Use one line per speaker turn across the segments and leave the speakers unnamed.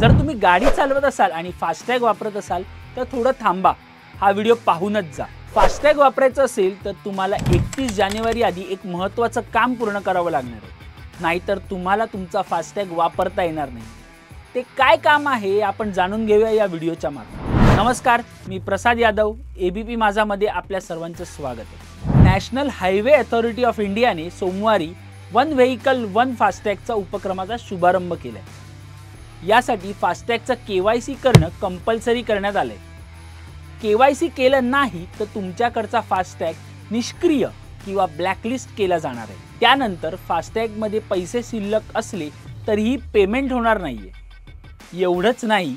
जर तुम्ही गाडी चालवत असाल आणि फास्टॅग वापरत असाल तर थोडं थांबा, हा व्हिडिओ पाहूनच जा। फास्टॅग वापरायचं असेल तर तुम्हाला 31 जानेवारी आधी एक महत्त्वाचं काम पूर्ण करावं लागणार आहे, नाहीतर तुम्हाला तुमचा फास्टॅग वापरता येणार नाही। ते काय काम आहे आपण जाणून घेऊया या व्हिडिओच्या मागे। नमस्कार, मी प्रसाद यादव, एबीपी माझामध्ये आपल्या सर्वांचं स्वागत आहे। नॅशनल हायवे अथॉरिटी ऑफ इंडियाने सोमवारी वन व्हेइकल वन फास्टॅगचा उपक्रमाचा शुभारंभ केलाय। यासाठी फास्टॅगचं केवायसी करणं कंपल्सरी करण्यात आलंय। केवायसी केलं नाही तर तुमच्याकडचा फास्टॅग निष्क्रिय किंवा ब्लॅकलिस्ट केला जाणार आहे। त्यानंतर फास्टॅगमध्ये पैसे शिल्लक असले तरीही पेमेंट होणार नाहीये। एवढंच नाही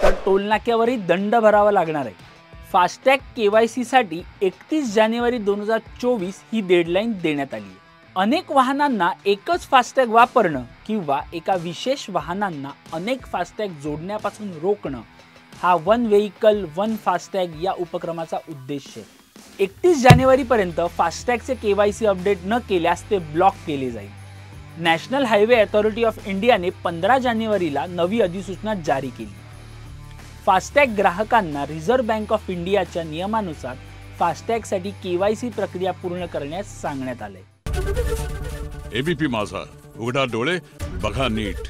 तर टोलनाक्यावरही दंड भरावा लागणार आहे। फास्टॅग केवायसीसाठी 31 जानेवारी 2024 ही डेडलाईन देण्यात आली आहे। अनेक वाहनांना एकच फास्टॅग वापरणं किंवा एका विशेष वाहनांना अनेक फास्टॅग जोडण्यापासून रोखणं हा वन व्हेइकल वन फास्टॅग या उपक्रमाचा उद्देश आहे। 31 जानेवारीपर्यंत फास्टॅगचे केवायसी अपडेट न केल्यास ते ब्लॉक केले जाईल। नॅशनल हायवे अथॉरिटी ऑफ इंडियाने 15 जानेवारीला नवी अधिसूचना जारी केली। फास्टॅग ग्राहकांना रिझर्व्ह बँक ऑफ इंडियाच्या नियमानुसार फास्टॅगसाठी केवायसी प्रक्रिया पूर्ण करण्यास सांगण्यात आले।
एबीपी माझा, उघडा डोळे बघा नीट।